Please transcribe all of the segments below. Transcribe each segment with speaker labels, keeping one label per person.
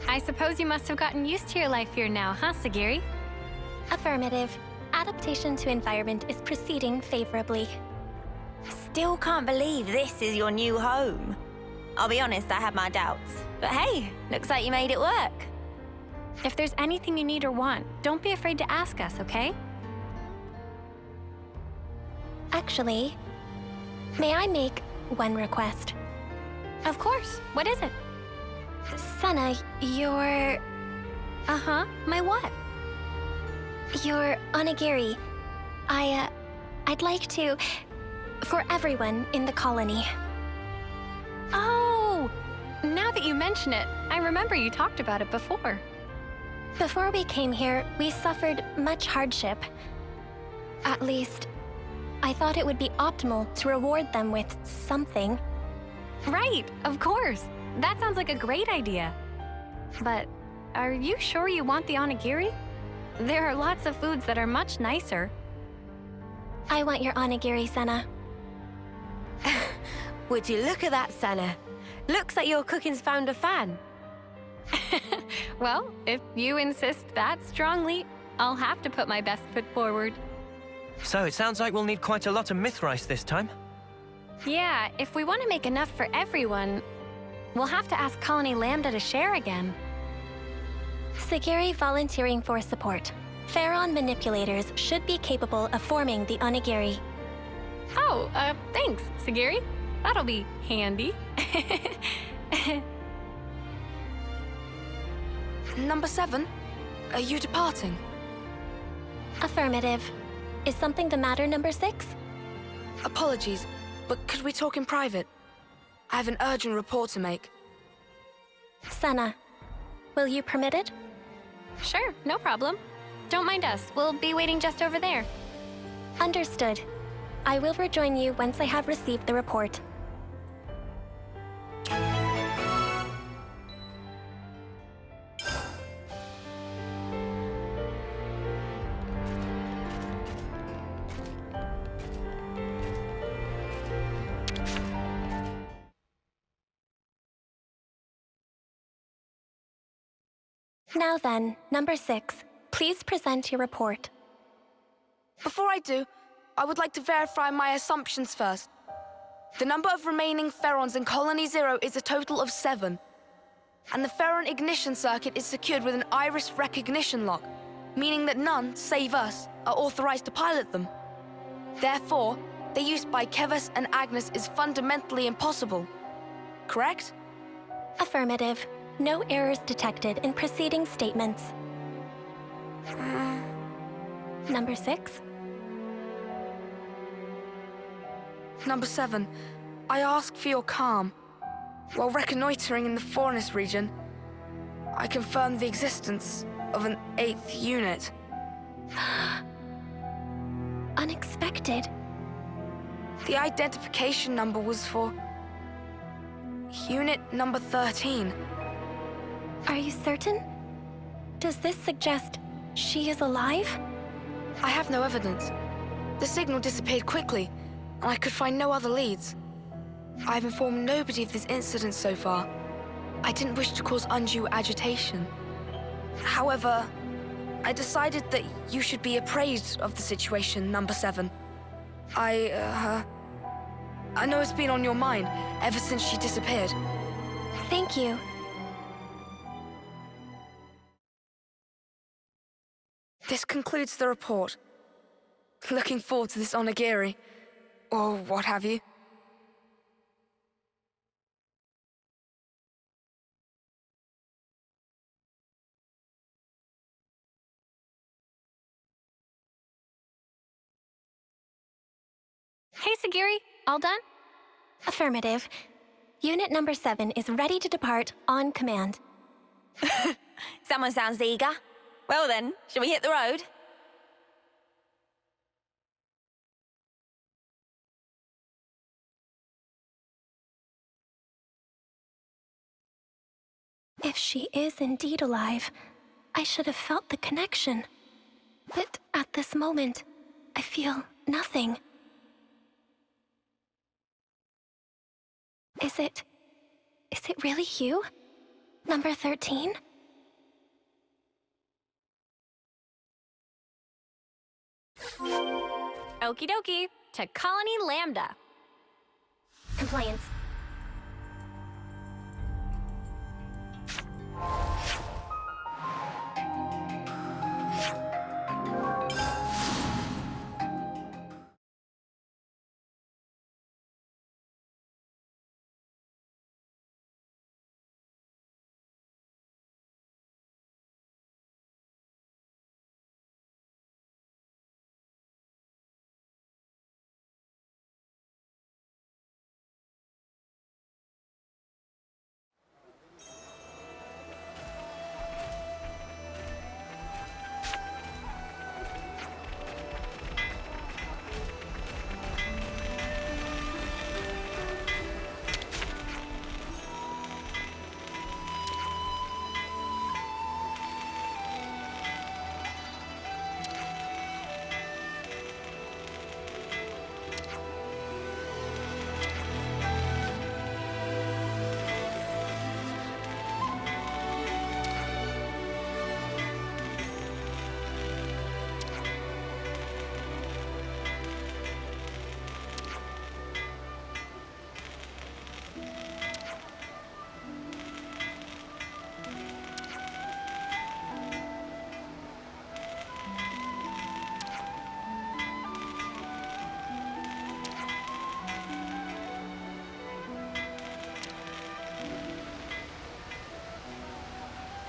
Speaker 1: I suppose you must have gotten used to your life here now, huh, Segiri?
Speaker 2: Affirmative. Adaptation to environment is proceeding favorably.
Speaker 3: Still can't believe this is your new home. I'll be honest, I had my doubts. But hey, looks like you made it work.
Speaker 1: If there's anything you need or want, don't be afraid to ask us, okay?
Speaker 2: Actually, may I make one request?
Speaker 1: Of course. What is it?
Speaker 2: Sena, your...
Speaker 1: Uh-huh. My what?
Speaker 2: Your onigiri. I'd like to... for everyone in the colony.
Speaker 1: Oh! Now that you mention it, I remember you talked about it before.
Speaker 2: Before we came here, we suffered much hardship. At least, I thought it would be optimal to reward them with something.
Speaker 1: Right, of course. That sounds like a great idea. But are you sure you want the onigiri? There are lots of foods that are much nicer.
Speaker 2: I want your onigiri, Sena.
Speaker 3: Would you look at that, Sena? Looks like your cooking's found a fan.
Speaker 1: Well, if you insist that strongly, I'll have to put my best foot forward.
Speaker 4: So it sounds like we'll need quite a lot of Mythrice this time.
Speaker 1: Yeah, if we want to make enough for everyone, we'll have to ask Colony Lambda to share again.
Speaker 2: Segiri volunteering for support. Pharaon manipulators should be capable of forming the onigiri.
Speaker 1: Oh, thanks, Segiri. That'll be handy.
Speaker 5: Number 7, are you departing?
Speaker 2: Affirmative. Is something the matter, number 6?
Speaker 5: Apologies, but could we talk in private? I have an urgent report to make.
Speaker 2: Sena, will you permit it?
Speaker 1: Sure, no problem. Don't mind us. We'll be waiting just over there.
Speaker 2: Understood. I will rejoin you once I have received the report. Now then, number 6, please present your report.
Speaker 5: Before I do, I would like to verify my assumptions first. The number of remaining Pharaons in Colony 0 is a total of 7. And the Pharaon ignition circuit is secured with an iris recognition lock, meaning that none, save us, are authorized to pilot them. Therefore, their use by Kevus and Agnes is fundamentally impossible. Correct?
Speaker 2: Affirmative. No errors detected in preceding statements. Number 6?
Speaker 5: Number 7, I ask for your calm. While reconnoitering in the Forest region, I confirmed the existence of an 8th unit.
Speaker 2: Unexpected.
Speaker 5: The identification number was for Unit number 13.
Speaker 2: Are you certain? Does this suggest she is alive?
Speaker 5: I have no evidence. The signal disappeared quickly, and I could find no other leads. I've informed nobody of this incident so far. I didn't wish to cause undue agitation. However, I decided that you should be appraised of the situation, number 7. I know it's been on your mind ever since she disappeared.
Speaker 2: Thank you.
Speaker 5: This concludes the report. Looking forward to this onigiri, or what have you.
Speaker 1: Hey, Segiri, all done?
Speaker 2: Affirmative. Unit number 7 is ready to depart on command.
Speaker 3: Someone sounds eager. Well then, shall we hit the road?
Speaker 2: If she is indeed alive, I should have felt the connection. But at this moment, I feel nothing. Is it really you? Number 13?
Speaker 1: Okie dokie, to Colony Lambda.
Speaker 2: Compliance.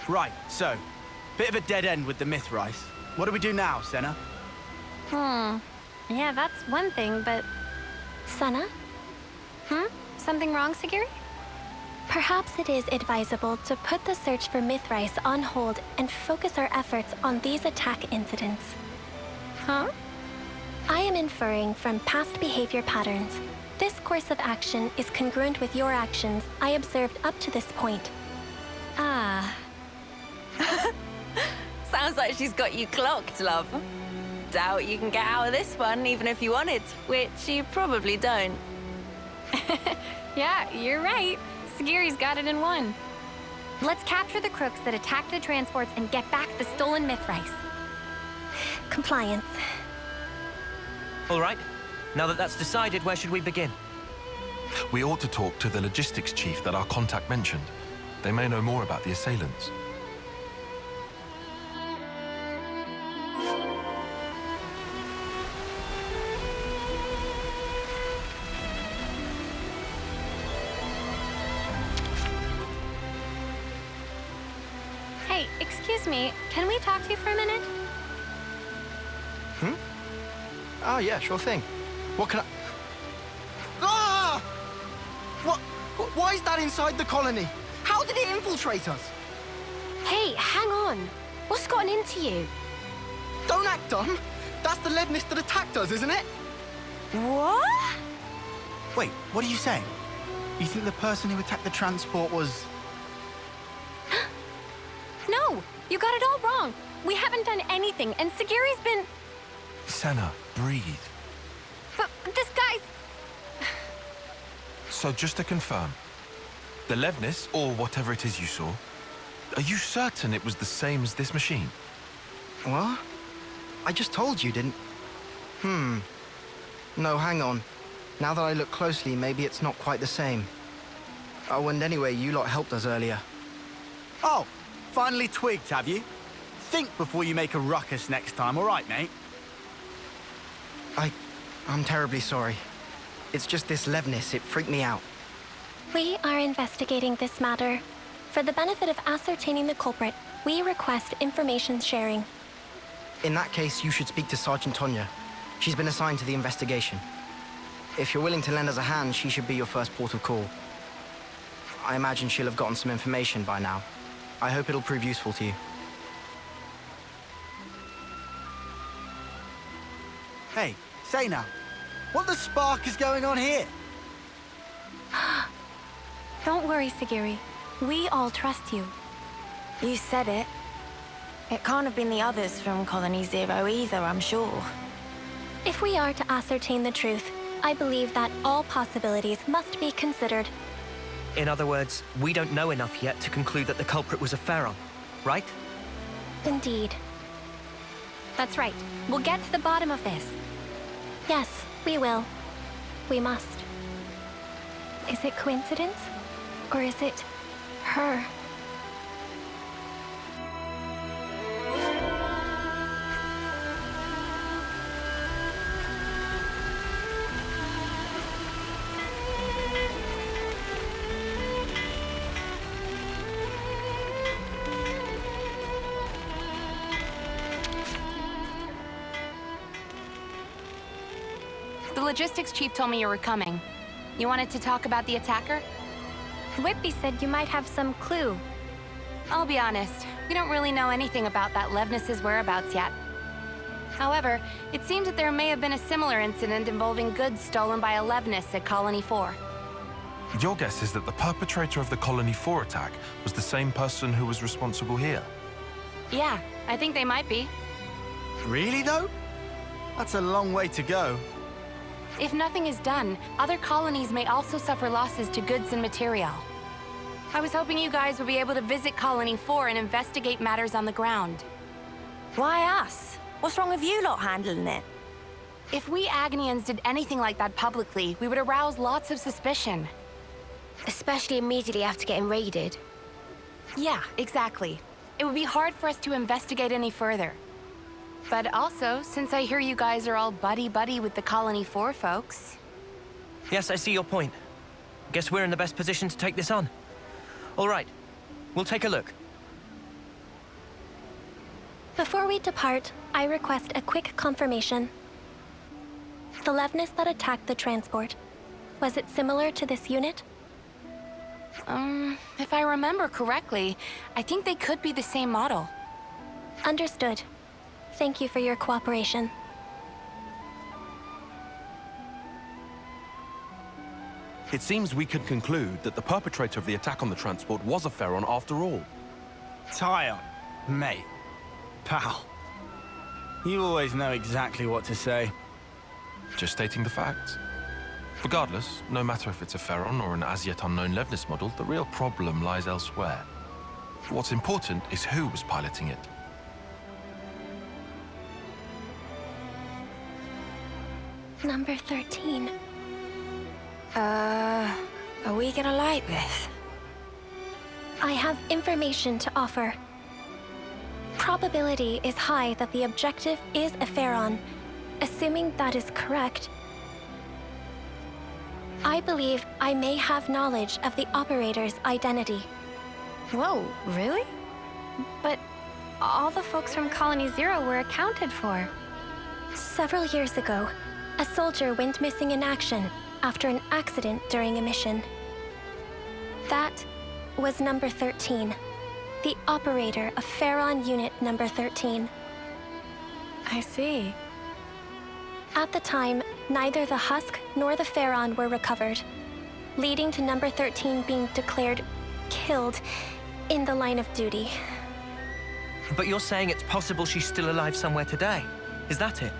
Speaker 6: Right, so, bit of a dead end with the Mythrice. What do we do now, Sena?
Speaker 1: Yeah, that's one thing, but...
Speaker 2: Sena?
Speaker 1: Something wrong, Segiri?
Speaker 2: Perhaps it is advisable to put the search for Mythrice on hold and focus our efforts on these attack incidents.
Speaker 1: Huh?
Speaker 2: I am inferring from past behavior patterns. This course of action is congruent with your actions I observed up to this point.
Speaker 1: Ah.
Speaker 3: Sounds like she's got you clocked, love. Doubt you can get out of this one even if you wanted, which you probably don't.
Speaker 1: Yeah, you're right. Segiri's got it in one. Let's capture the crooks that attacked the transports and get back the stolen Mythrice.
Speaker 2: Compliance.
Speaker 4: All right. Now that that's decided, where should we begin?
Speaker 7: We ought to talk to the logistics chief that our contact mentioned. They may know more about the assailants.
Speaker 1: Hey, excuse me, can we talk to you for a minute?
Speaker 8: Oh, yeah, sure thing. What can I... Ah! What? Why is that inside the colony? How did it infiltrate us?
Speaker 1: Hey, hang on. What's gotten into you?
Speaker 8: Don't act dumb. That's the Levnis that attacked us, isn't it?
Speaker 3: What?
Speaker 6: Wait, what are you saying? You think the person who attacked the transport was...
Speaker 1: No, you got it all wrong. We haven't done anything, and Segiri's been...
Speaker 7: Sena, breathe.
Speaker 1: But this guy's...
Speaker 7: So just to confirm, the Levnis, or whatever it is you saw, are you certain it was the same as this machine?
Speaker 8: What? I just told you, didn't... No, hang on. Now that I look closely, maybe it's not quite the same. Oh, and anyway, you lot helped us earlier.
Speaker 6: Oh, finally twigged, have you? Think before you make a ruckus next time, all right, mate?
Speaker 8: I'm terribly sorry. It's just this Levnis, it freaked me out.
Speaker 2: We are investigating this matter. For the benefit of ascertaining the culprit, we request information sharing.
Speaker 8: In that case, you should speak to Sergeant Tonya. She's been assigned to the investigation. If you're willing to lend us a hand, she should be your first port of call. I imagine she'll have gotten some information by now. I hope it'll prove useful to you.
Speaker 6: Hey, Sena, what the spark is going on here?
Speaker 1: Don't worry, Segiri. We all trust you.
Speaker 3: You said it. It can't have been the others from Colony Zero either, I'm sure.
Speaker 2: If we are to ascertain the truth, I believe that all possibilities must be considered.
Speaker 4: In other words, we don't know enough yet to conclude that the culprit was a Pharaoh, right?
Speaker 2: Indeed.
Speaker 1: That's right. We'll get to the bottom of this.
Speaker 2: Yes, we will. We must. Is it coincidence? Or is it her?
Speaker 9: The logistics chief told me you were coming. You wanted to talk about the attacker?
Speaker 1: Whitby said you might have some clue.
Speaker 9: I'll be honest, we don't really know anything about that Levness's whereabouts yet. However, it seems that there may have been a similar incident involving goods stolen by a Levness at Colony 4.
Speaker 7: Your guess is that the perpetrator of the Colony 4 attack was the same person who was responsible here?
Speaker 9: Yeah, I think they might be.
Speaker 6: Really, though? That's a long way to go.
Speaker 9: If nothing is done, other colonies may also suffer losses to goods and material. I was hoping you guys would be able to visit Colony 4 and investigate matters on the ground.
Speaker 3: Why us? What's wrong with you lot handling it?
Speaker 9: If we Agnians did anything like that publicly, we would arouse lots of suspicion.
Speaker 2: Especially immediately after getting raided.
Speaker 9: Yeah, exactly. It would be hard for us to investigate any further. But also, since I hear you guys are all buddy-buddy with the Colony 4 folks...
Speaker 4: Yes, I see your point. Guess we're in the best position to take this on. All right, we'll take a look.
Speaker 2: Before we depart, I request a quick confirmation. The Levness that attacked the transport, was it similar to this unit?
Speaker 9: If I remember correctly, I think they could be the same model.
Speaker 2: Understood. Thank you for your cooperation.
Speaker 10: It seems we could conclude that the perpetrator of the attack on the transport was a Pharaon after all.
Speaker 6: Tyon, mate, pal. You always know exactly what to say.
Speaker 7: Just stating the facts. Regardless, no matter if it's a Pharaon or an as-yet unknown Levness model, the real problem lies elsewhere. What's important is who was piloting it.
Speaker 2: Number 13.
Speaker 3: Are we gonna like this?
Speaker 2: I have information to offer. Probability is high that the objective is a Pharaon. Assuming that is correct, I believe I may have knowledge of the operator's identity.
Speaker 1: Whoa, really? But all the folks from Colony Zero were accounted for.
Speaker 2: Several years ago, a soldier went missing in action after an accident during a mission. That was number 13, the operator of Pharaon Unit number 13.
Speaker 1: I see.
Speaker 2: At the time, neither the husk nor the Pharaon were recovered, leading to number 13 being declared killed in the line of duty.
Speaker 4: But you're saying it's possible she's still alive somewhere today? Is that it?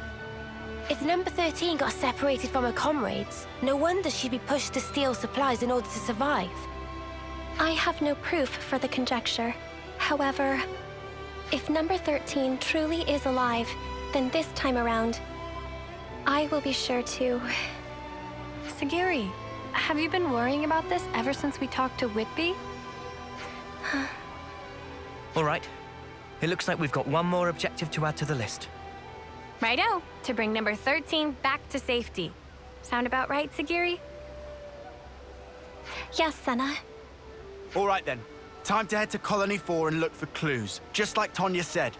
Speaker 2: If number 13 got separated from her comrades, no wonder she'd be pushed to steal supplies in order to survive. I have no proof for the conjecture. However, if number 13 truly is alive, then this time around, I will be sure to...
Speaker 1: Segiri, have you been worrying about this ever since we talked to Whitby?
Speaker 4: All right. It looks like we've got one more objective to add to the list.
Speaker 1: Righto, to bring number 13 back to safety. Sound about right, Segiri?
Speaker 2: Yes, Sena.
Speaker 6: All right then. Time to head to Colony 4 and look for clues, just like Tonya said.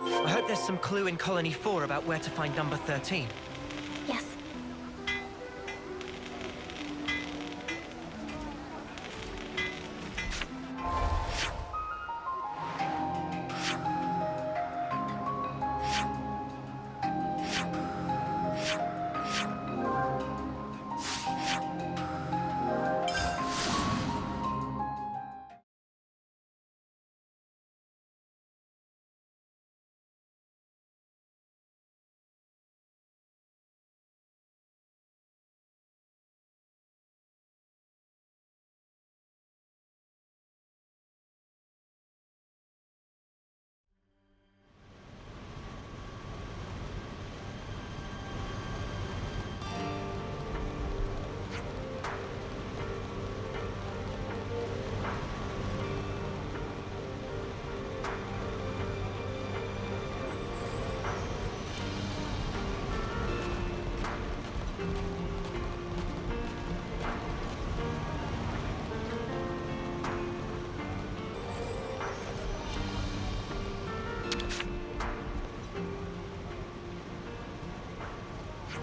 Speaker 4: I hope there's some clue in Colony 4 about where to find number 13.
Speaker 2: Yes.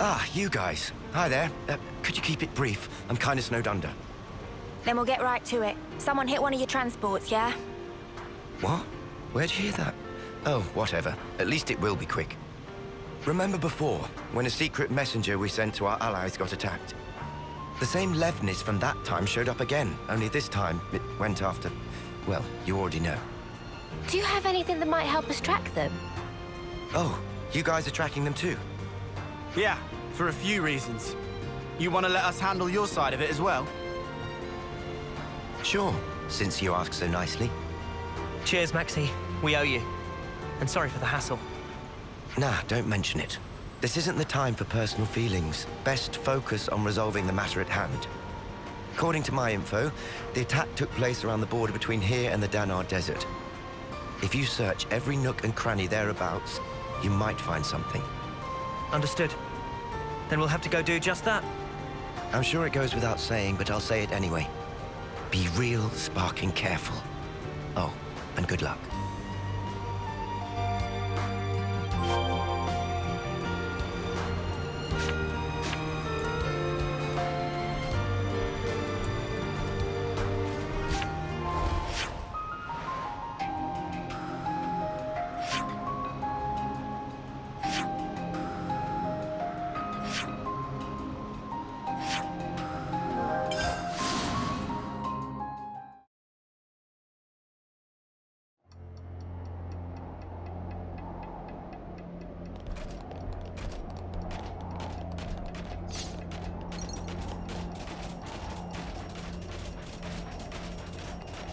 Speaker 11: Ah, you guys. Hi there. Could you keep it brief? I'm kind of snowed under.
Speaker 3: Then we'll get right to it. Someone hit one of your transports, yeah?
Speaker 11: What? Where'd you hear that? Oh, whatever. At least it will be quick. Remember before, when a secret messenger we sent to our allies got attacked? The same Levnis from that time showed up again, only this time it went after... well, you already know.
Speaker 2: Do you have anything that might help us track them?
Speaker 11: Oh, you guys are tracking them too?
Speaker 6: Yeah, for a few reasons. You want to let us handle your side of it as well?
Speaker 11: Sure, since you ask so nicely.
Speaker 4: Cheers, Maxie. We owe you. And sorry for the hassle.
Speaker 11: Nah, don't mention it. This isn't the time for personal feelings. Best focus on resolving the matter at hand. According to my info, the attack took place around the border between here and the Dannagh Desert. If you search every nook and cranny thereabouts, you might find something.
Speaker 4: Understood. Then we'll have to go do just that.
Speaker 11: I'm sure it goes without saying, but I'll say it anyway. Be real sparking careful. Oh, and good luck.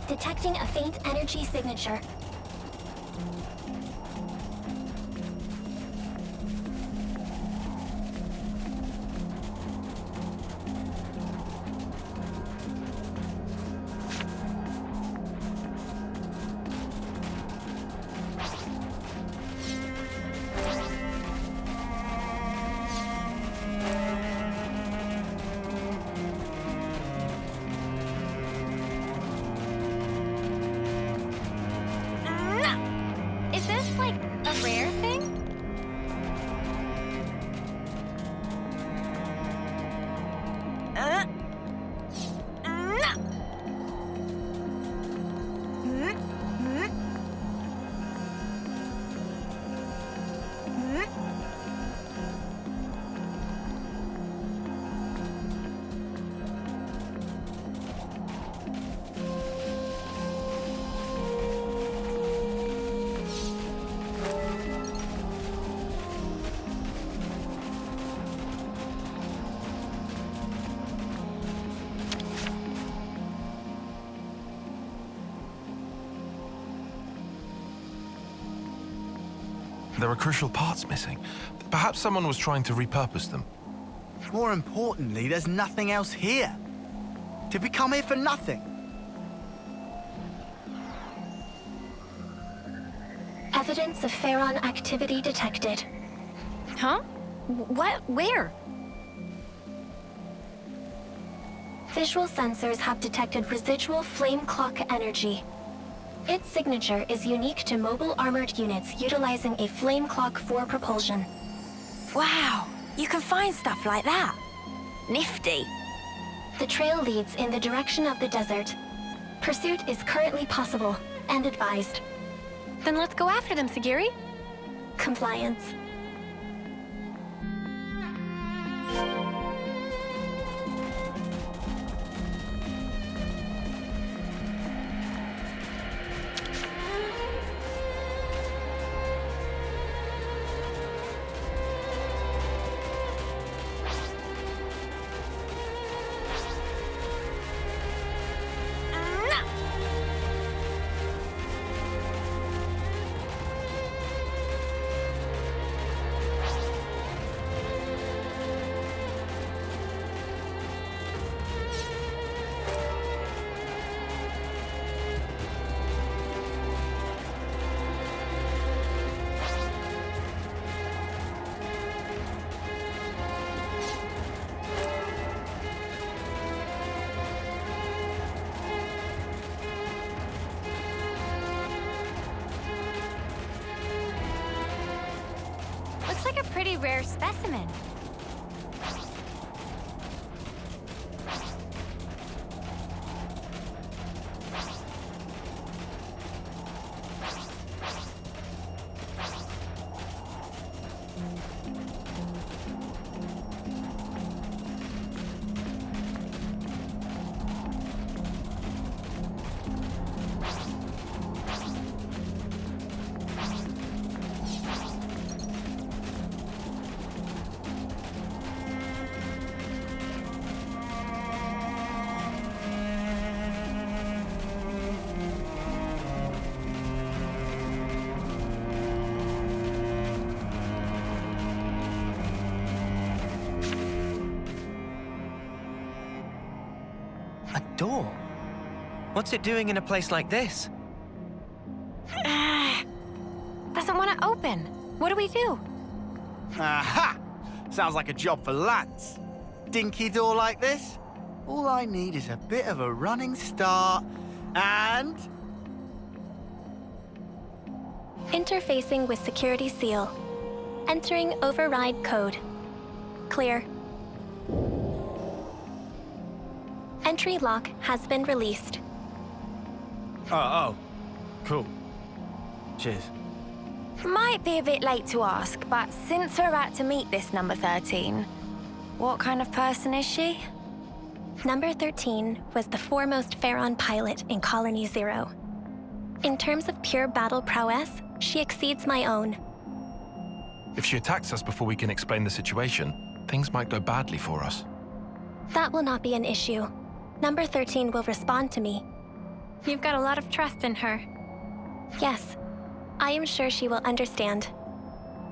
Speaker 2: Detecting a faint energy signature.
Speaker 7: There are crucial parts missing. Perhaps someone was trying to repurpose them.
Speaker 6: More importantly, there's nothing else here. Did we come here for nothing?
Speaker 2: Evidence of Pharaon activity detected.
Speaker 1: Huh? What? Where?
Speaker 2: Visual sensors have detected residual flame clock energy. Its signature is unique to mobile armored units utilizing a flame clock for propulsion.
Speaker 3: Wow, you can find stuff like that. Nifty.
Speaker 2: The trail leads in the direction of the desert. Pursuit is currently possible and advised.
Speaker 1: Then let's go after them, Segiri.
Speaker 2: Compliance.
Speaker 1: Looks like a pretty rare specimen.
Speaker 4: door. What's it doing in a place like this?
Speaker 1: Doesn't want to open. What do we do?
Speaker 6: Aha! Sounds like a job for Lance. Dinky door like this? All I need is a bit of a running start, and...
Speaker 2: Interfacing with security seal. Entering override code. Clear. Entry lock has been released.
Speaker 6: Oh. Cool. Cheers.
Speaker 3: Might be a bit late to ask, but since we're about to meet this number 13, what kind of person is she?
Speaker 2: Number 13 was the foremost Pharaon pilot in Colony 0. In terms of pure battle prowess, she exceeds my own.
Speaker 7: If she attacks us before we can explain the situation, things might go badly for us.
Speaker 2: That will not be an issue. Number 13 will respond to me.
Speaker 1: You've got a lot of trust in her.
Speaker 2: Yes, I am sure she will understand.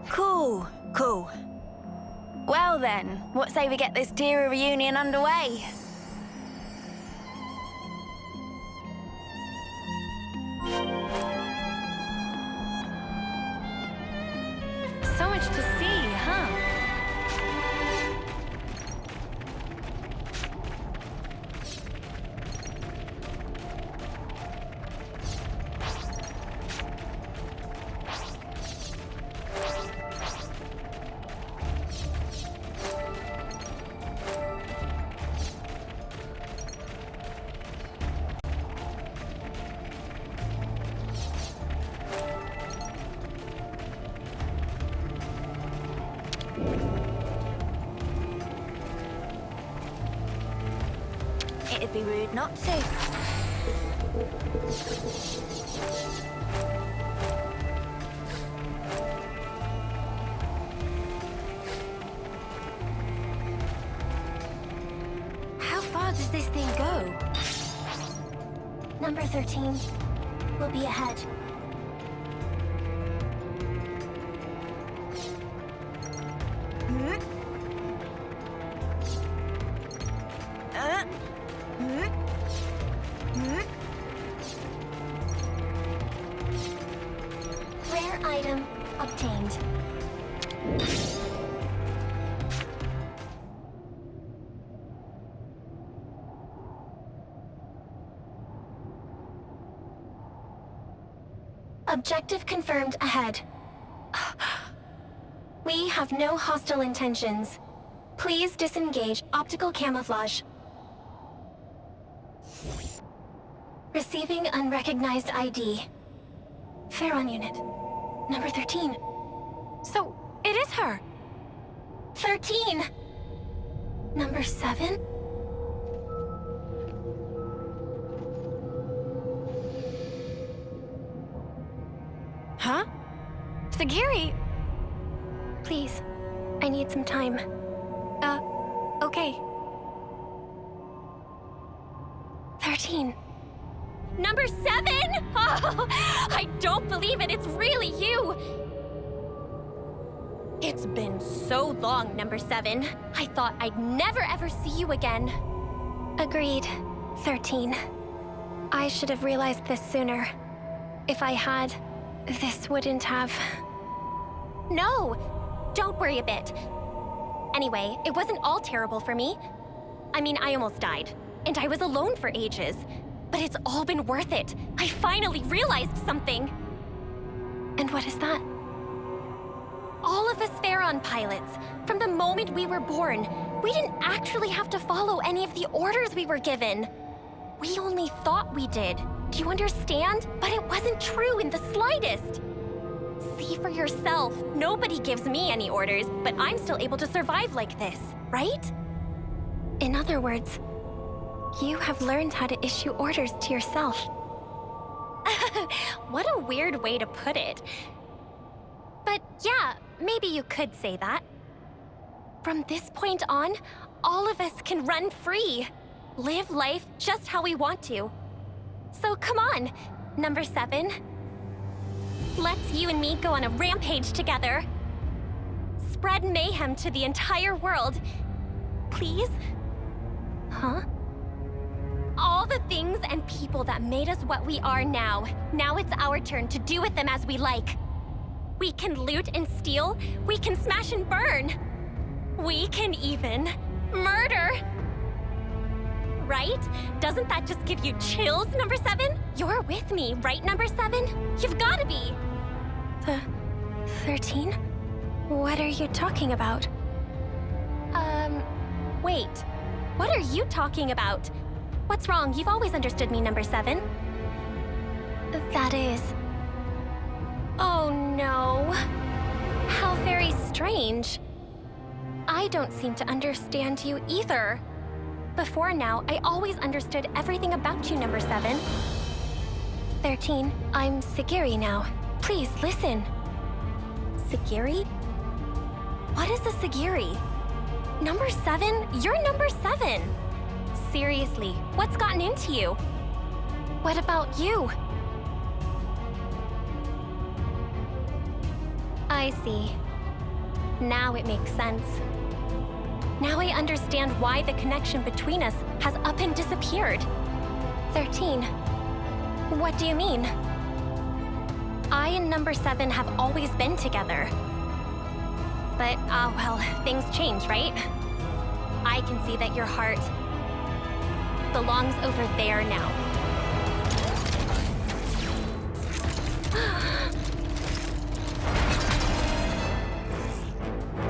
Speaker 3: Cool. Well then, what say we get this Tira reunion underway?
Speaker 1: So much to see, huh?
Speaker 3: It'd be rude not to. How far does this thing go?
Speaker 2: Number 13 will be ahead. Rare item obtained. Objective confirmed ahead. We have no hostile intentions. Please disengage optical camouflage. Receiving unrecognized ID. Pharaon unit. Number 13.
Speaker 1: So, it is her!
Speaker 2: 13! Number 7?
Speaker 1: Huh? Segiri!
Speaker 2: Please, I need some time.
Speaker 1: Okay.
Speaker 2: 13.
Speaker 1: Number 7! Oh, I don't believe it, it's really you! It's been so long, Number 7. I thought I'd never ever see you again.
Speaker 2: Agreed. 13. I should have realized this sooner. If I had, this wouldn't have...
Speaker 1: No! Don't worry a bit. Anyway, it wasn't all terrible for me. I mean, I almost died, and I was alone for ages. But it's all been worth it. I finally realized something.
Speaker 2: And what is that?
Speaker 1: All of us Pharaon pilots, from the moment we were born, we didn't actually have to follow any of the orders we were given. We only thought we did. Do you understand? But it wasn't true in the slightest. See for yourself. Nobody gives me any orders, but I'm still able to survive like this, right?
Speaker 2: In other words, you have learned how to issue orders to yourself.
Speaker 1: What a weird way to put it. But yeah, maybe you could say that. From this point on, all of us can run free. Live life just how we want to. So come on, Number 7. Let's you and me go on a rampage together. Spread mayhem to the entire world. Please?
Speaker 2: Huh?
Speaker 1: all the things and people that made us what we are now. Now it's our turn to do with them as we like. We can loot and steal. We can smash and burn. We can even murder. Right? Doesn't that just give you chills, number 7? You're with me, right, number 7? You've gotta be.
Speaker 2: The 13? What are you talking about?
Speaker 1: Wait. What are you talking about? What's wrong? You've always understood me, number 7.
Speaker 2: That is...
Speaker 1: Oh no. How very strange. I don't seem to understand you either. Before now, I always understood everything about you, number 7.
Speaker 2: 13, I'm Segiri now. Please, listen.
Speaker 1: Segiri? What is a Segiri? Number 7? You're number 7! Seriously, what's gotten into you?
Speaker 2: What about you?
Speaker 1: I see. Now it makes sense. Now I understand why the connection between us has up and disappeared.
Speaker 2: 13.
Speaker 1: What do you mean? I and number 7 have always been together. But, well, things change, right? I can see that your heart belongs over there now.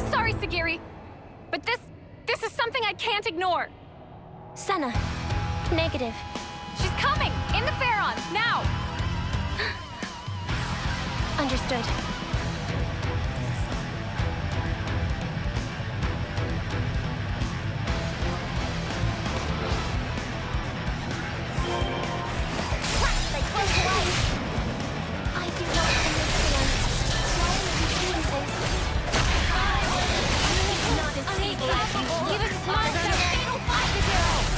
Speaker 9: Sorry, Segiri, but this is something I can't ignore.
Speaker 2: Sena. Negative.
Speaker 9: She's coming! In the Pharaon, now!
Speaker 2: Understood.
Speaker 1: I do not understand. Why are you doing this? Not as stable as you. You just lost a fatal 5-0.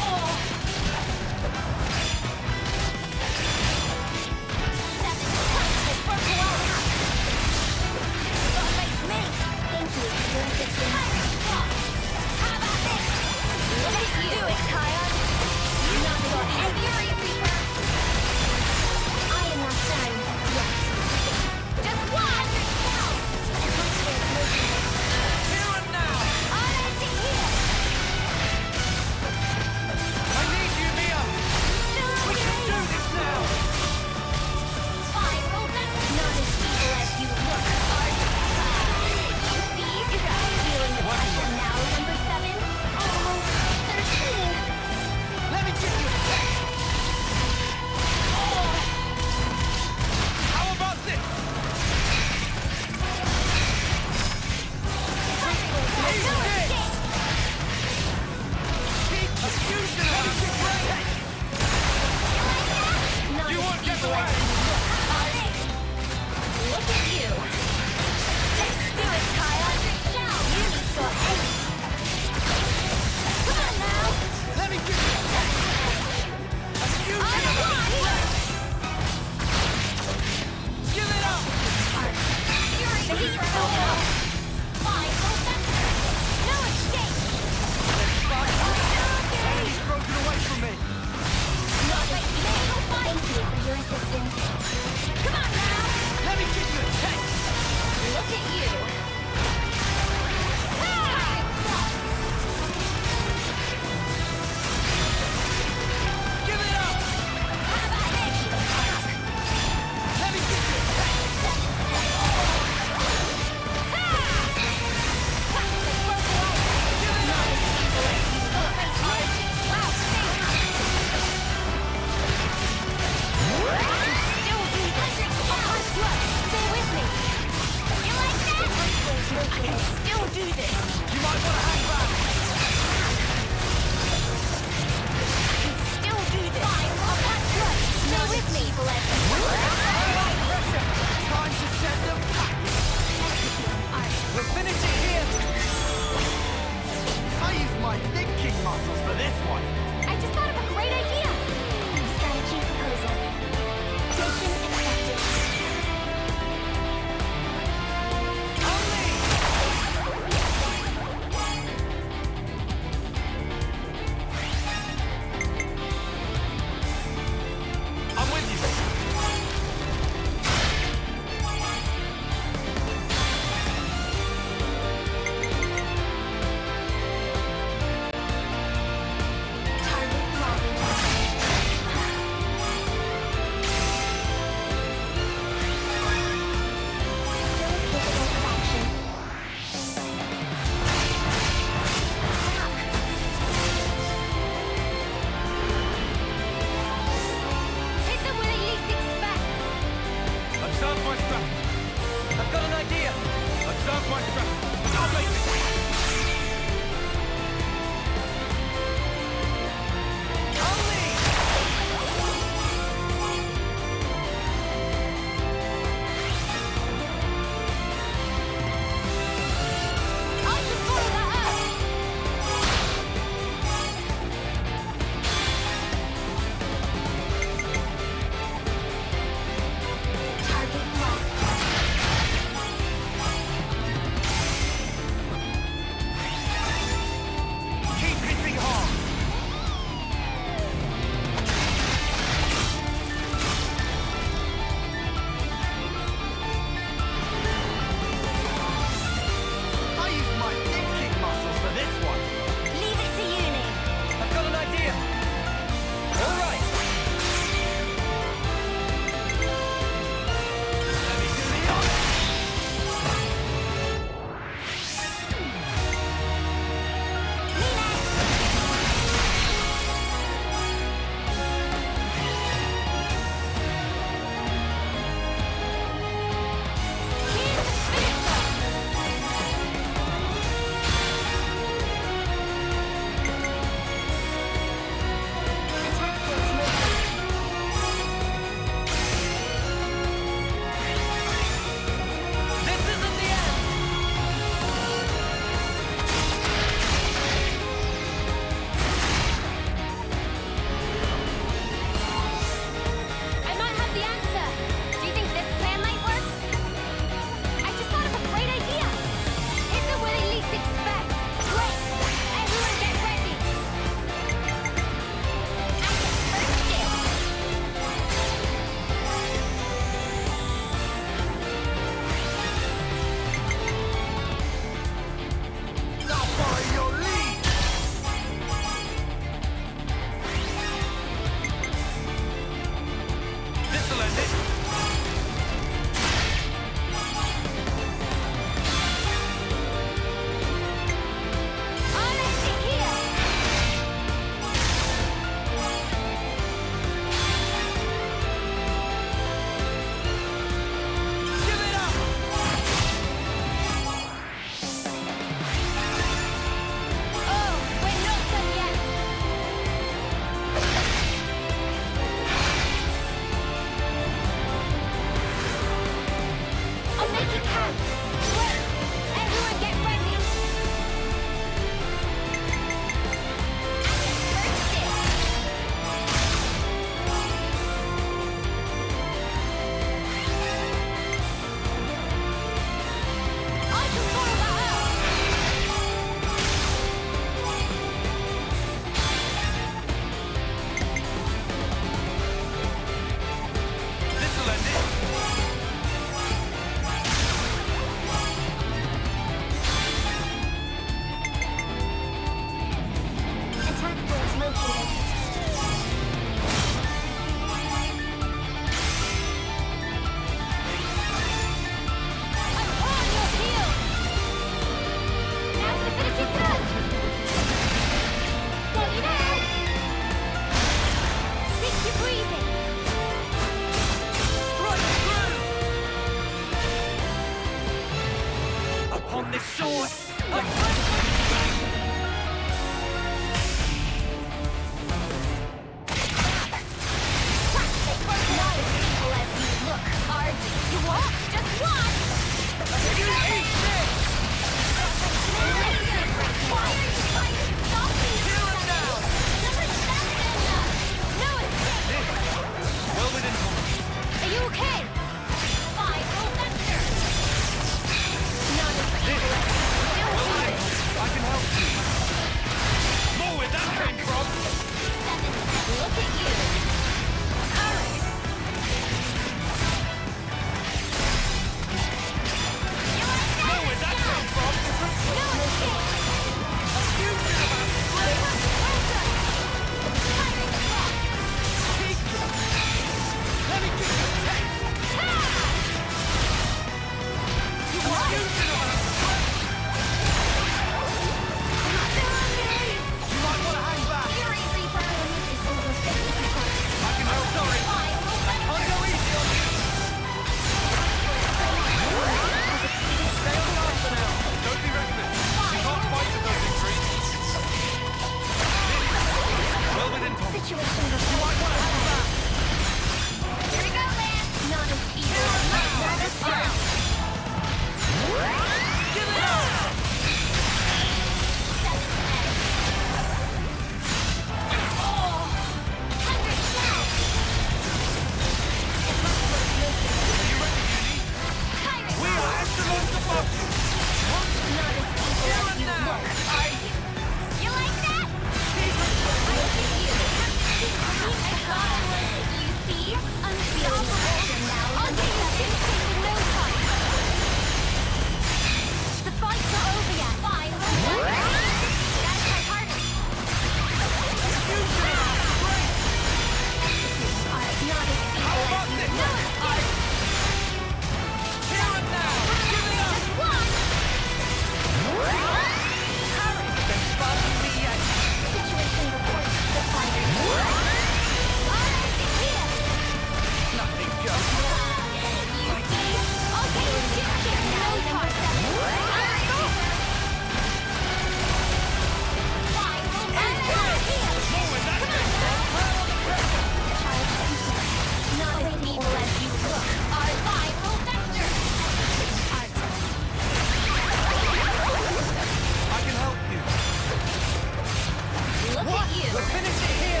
Speaker 4: We'll finish it here!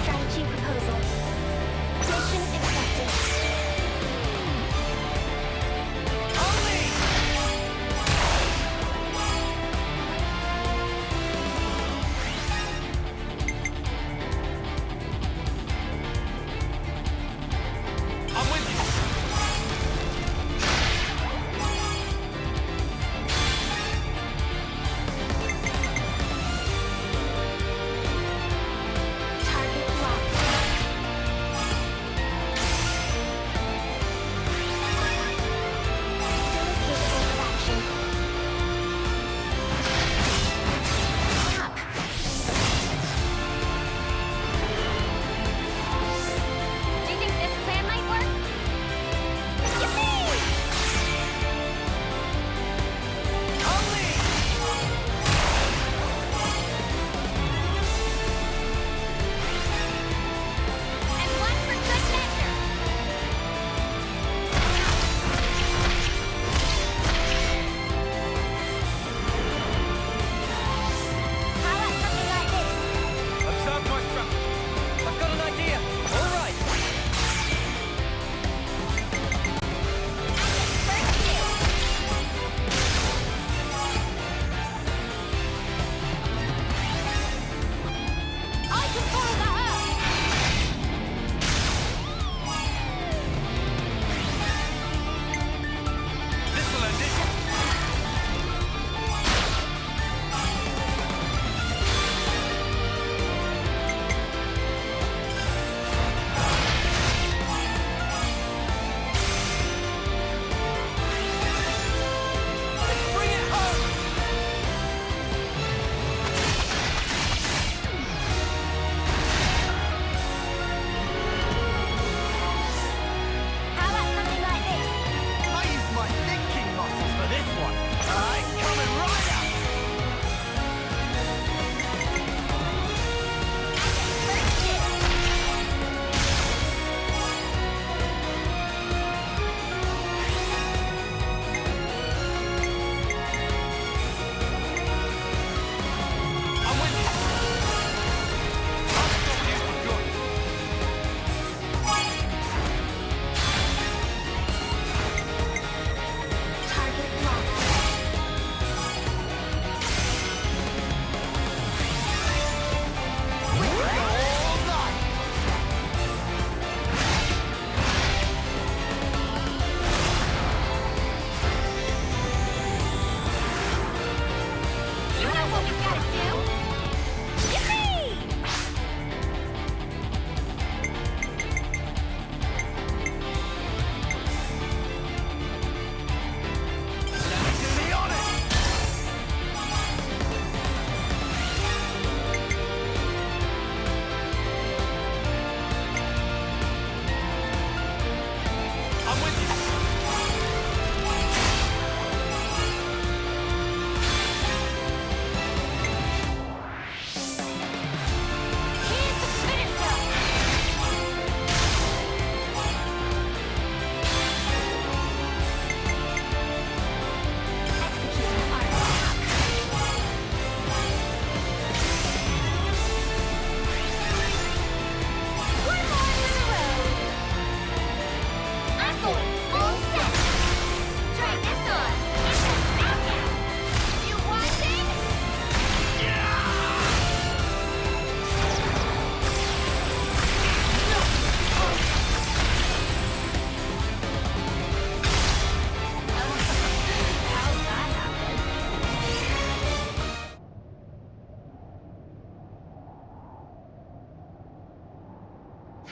Speaker 1: Strategy proposal. Mission accepted.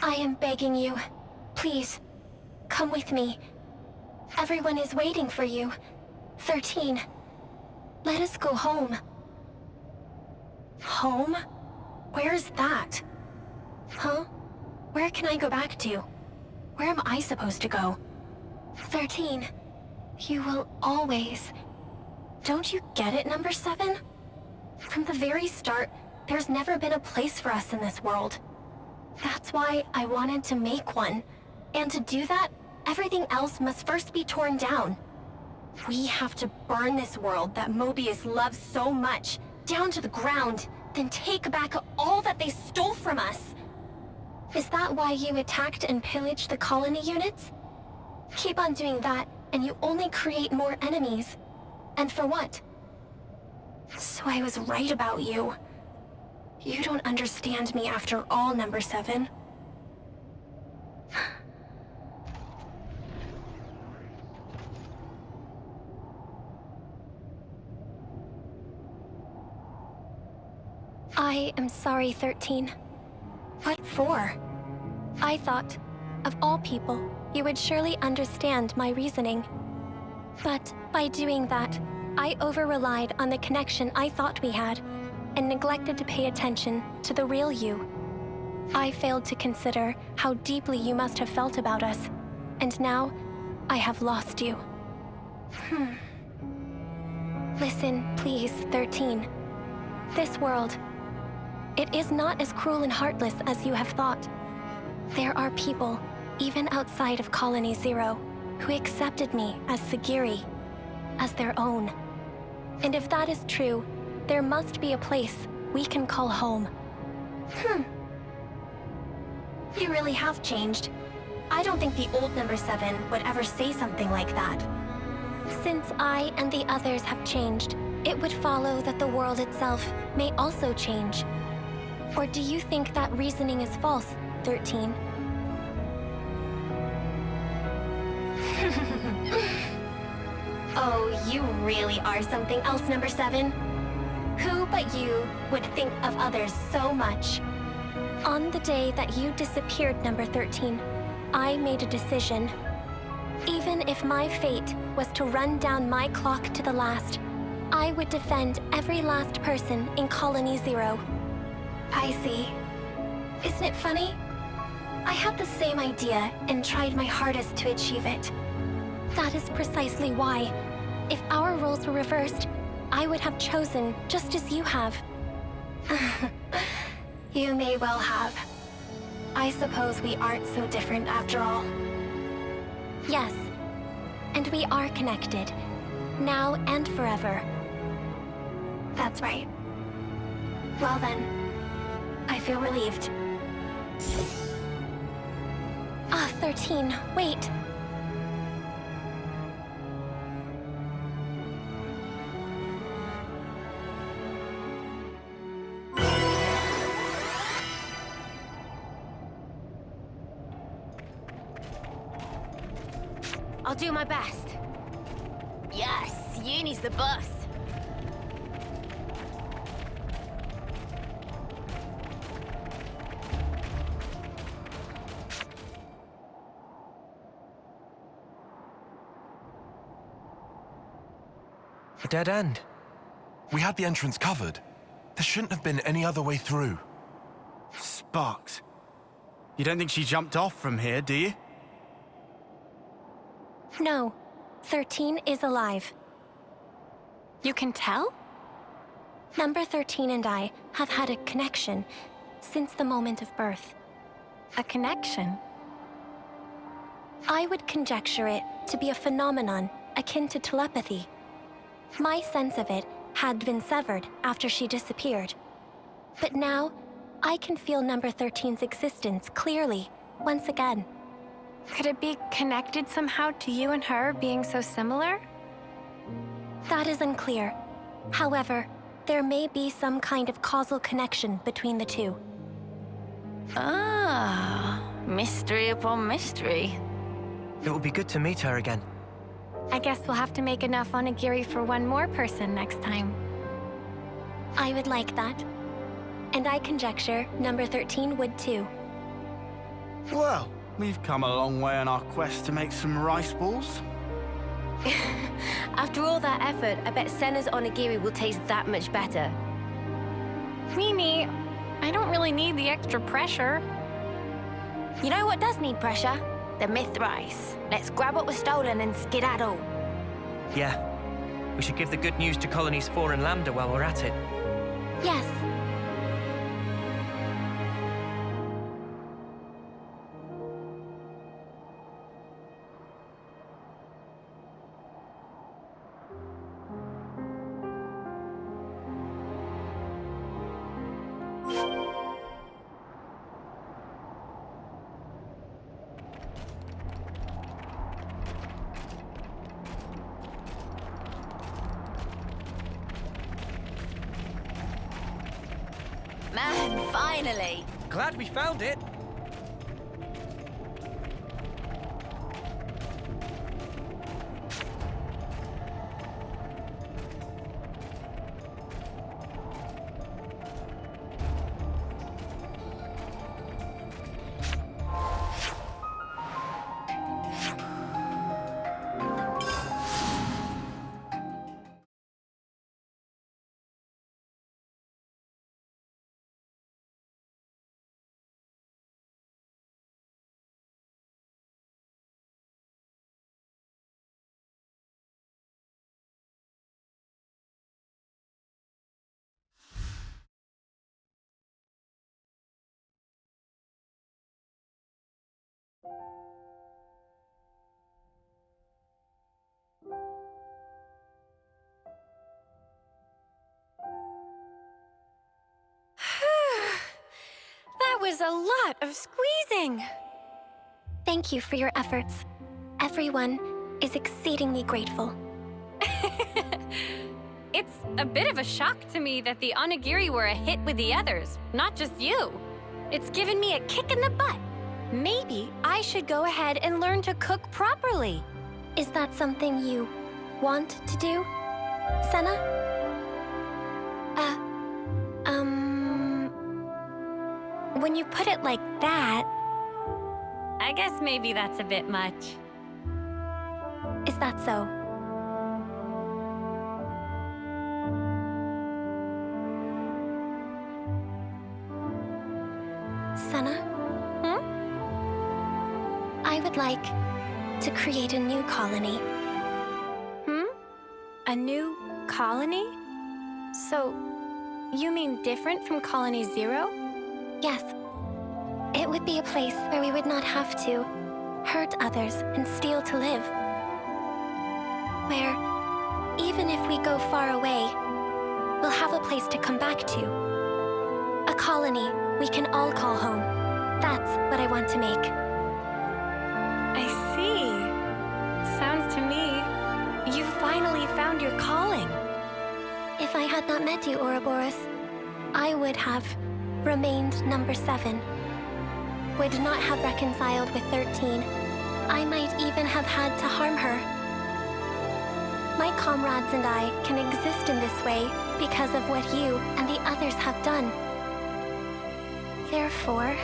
Speaker 1: I am begging you. Please, come with me. Everyone is waiting for you. 13. Let us go home. Home? Where's that? Huh? Where can I go back to? Where am I supposed to go? 13. You will always... Don't you get it, number 7? From the very start, there's never been a place for us in this world. That's why I wanted to make one. And to do that, everything else must first be torn down. We have to burn this world that Mobius loves so much, down to the ground. then take back all that they stole from us. Is that why you attacked and pillaged the colony units? Keep on doing that, and you only create more enemies. And for what? So I was right about you. You don't understand me after all, Number 7. I am sorry, 13. What for? I thought, of all people, you would surely understand my reasoning. But by doing that, I over-relied on the connection I thought we had, and neglected to pay attention to the real you. I failed to consider how deeply you must have felt about us, and now I have lost you. Listen, please, 13. This world, it is not as cruel and heartless as you have thought. There are people, even outside of Colony Zero, who accepted me as Segiri, as their own. And if that is true, there must be a place we can call home. You really have changed. I don't think the old Number 7 would ever say something like that. Since I and the others have changed, it would follow that the world itself may also change. Or do you think that reasoning is false, 13? Oh, you really are something else, Number 7. Who but you would think of others so much? On the day that you disappeared, Number 13, I made a decision. Even if my fate was to run down my clock to the last, I would defend every last person in Colony Zero. I see. Isn't it funny? I had the same idea and tried my hardest to achieve it. That is precisely why, if our roles were reversed, I would have chosen just as you have. You may well have. I suppose we aren't so different after all. Yes, and we are connected, now and forever. That's right. Well then, I feel relieved. 13, wait.
Speaker 2: I'll do my best.
Speaker 3: Yes, Uni's the boss.
Speaker 4: A dead end.
Speaker 10: We had the entrance covered. There shouldn't have been any other way through.
Speaker 6: Sparks. You don't think she jumped off from here, do you?
Speaker 1: No, 13 is alive.
Speaker 9: You can tell?
Speaker 1: Number 13 and I have had a connection since the moment of birth.
Speaker 9: A connection?
Speaker 1: I would conjecture it to be a phenomenon akin to telepathy. My sense of it had been severed after she disappeared. But now, I can feel Number 13's existence clearly, once again.
Speaker 9: Could it be connected somehow to you and her being so similar?
Speaker 1: That is unclear. However, there may be some kind of causal connection between the two.
Speaker 3: Ah, mystery upon mystery.
Speaker 4: It would be good to meet her again.
Speaker 9: I guess we'll have to make enough onigiri for one more person next time.
Speaker 1: I would like that. And I conjecture Number 13 would too.
Speaker 6: Well, we've come a long way on our quest to make some rice balls.
Speaker 2: After all that effort, I bet Sena's onigiri will taste that much better.
Speaker 9: Mimi, I don't really need the extra pressure.
Speaker 3: You know what does need pressure? The Mythrice. Let's grab what was stolen and skedaddle.
Speaker 4: Yeah. We should give the good news to Colonies 4 and Lambda while we're at it.
Speaker 1: Yes.
Speaker 3: Man, finally!
Speaker 4: Glad we found it.
Speaker 1: That was a lot of squeezing. Thank you for your efforts. Everyone is exceedingly grateful.
Speaker 9: It's a bit of a shock to me that the onigiri were a hit with the others, not just you. It's given me a kick in the butt. Maybe I should go ahead and learn to cook properly.
Speaker 1: Is that something you want to do, Sena? When you put it like that...
Speaker 9: I guess maybe that's a bit much.
Speaker 1: Is that so? Sena? I would like to create a new colony.
Speaker 9: A new colony? So, you mean different from Colony 0?
Speaker 1: Yes. It would be a place where we would not have to hurt others and steal to live. Where, even if we go far away, we'll have a place to come back to. A colony we can all call home. That's what I want to make.
Speaker 9: I see. Sounds to me, you finally found your calling.
Speaker 1: If I had not met you, Ouroboros, I would have remained number 7. Would not have reconciled with 13. I might even have had to harm her. My comrades and I can exist in this way because of what you and the others have done. Therefore...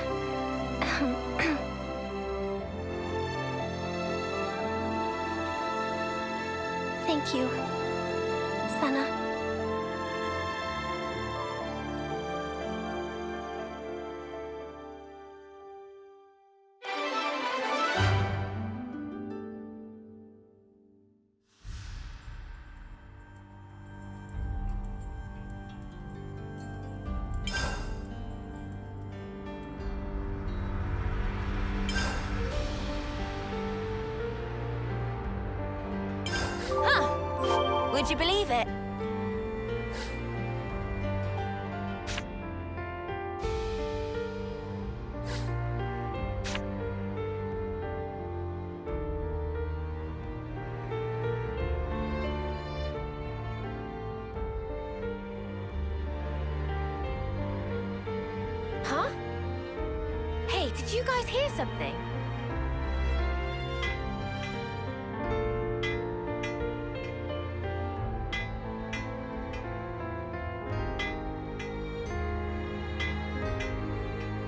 Speaker 1: Thank you, Sena.
Speaker 3: Would you believe it?
Speaker 2: Huh? Hey, did you guys hear something?